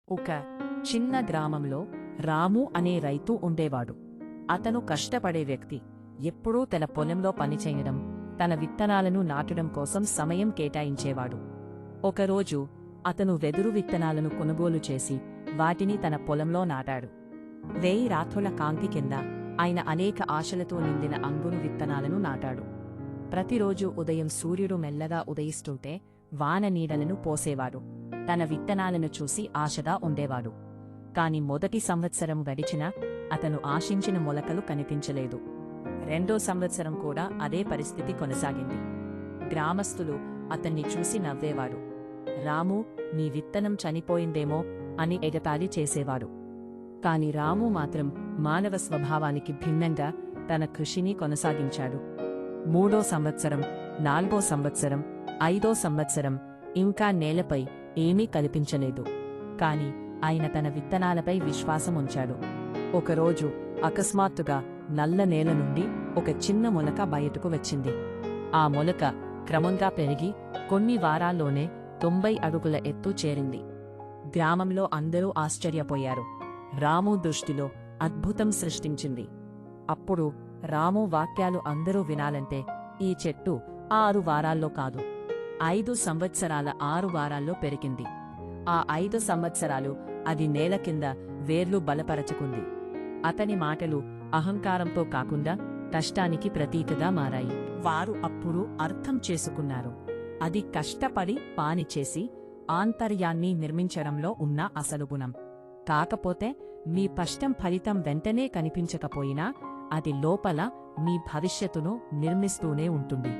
ఒక చిన్న గ్రామంలో రాము అనే రైతు ఉండేవాడు. అతను కష్టపడే వ్యక్తి. ఎప్పుడూ తన పొలంలో పనిచేయడం, తన విత్తనాలను నాటడం కోసం సమయం కేటాయించేవాడు. ఒకరోజు అతను వెదురు విత్తనాలను కొనుగోలు చేసి వాటిని తన పొలంలో నాటాడు. 1000 రాత్రుల కాంతి కింద ఆయన అనేక ఆశలతో నిండిన అంగురు విత్తనాలను నాటాడు. ప్రతిరోజు ఉదయం సూర్యుడు మెల్లగా ఉదయిస్తుంటే వాన నీడలను పోసేవాడు. తన విత్తనాలను చూసి ఆశగా ఉండేవాడు. కాని మొదటి సంవత్సరం గడిచినా అతను ఆశించిన మొలకలు కనిపించలేదు. రెండో సంవత్సరం కూడా అదే పరిస్థితి కొనసాగింది. గ్రామస్తులు అతన్ని చూసి నవ్వేవాడు. రాము, నీ విత్తనం చనిపోయిందేమో అని ఎగతాళి చేసేవాడు. కాని రాము మాత్రం మానవ స్వభావానికి భిన్నంగా తన కృషిని కొనసాగించాడు. 3వ సంవత్సరం, 4వ సంవత్సరం, 5వ సంవత్సరం ఇంకా నేలపై ఏమీ కనిపించలేదు. కాని ఆయన తన విత్తనాలపై విశ్వాసముంచాడు. ఒకరోజు అకస్మాత్తుగా నల్ల నేల నుండి ఒక చిన్న మొలక బయటకు వచ్చింది. ఆ మొలక క్రమంగా పెరిగి కొన్ని వారాల్లోనే 90 అడుగుల ఎత్తు చేరింది. గ్రామంలో అందరూ ఆశ్చర్యపోయారు. రాము దృష్టిలో అద్భుతం సృష్టించింది. అప్పుడు రాము వాక్యాలు అందరూ వినాలంటే ఈ చెట్టు 6 వారాల్లో కాదు, 5 సంవత్సరాల 6 వారాల్లో పెరిగింది. ఆ 5 సంవత్సరాలు అది నేల కింద వేర్లు బలపరచుకుంది. అతని మాటలు అహంకారంతో కాకుండా కష్టానికి ప్రతీకగా మారాయి. వారు అప్పుడు అర్థం చేసుకున్నారు, అది కష్టపడి పానిచేసి ఆంతర్యాన్ని నిర్మించడంలో ఉన్న అసలు గుణం. కాకపోతే మీ కష్టం ఫలితం వెంటనే కనిపించకపోయినా అది లోపల మీ భవిష్యత్తును నిర్మిస్తూనే ఉంటుంది.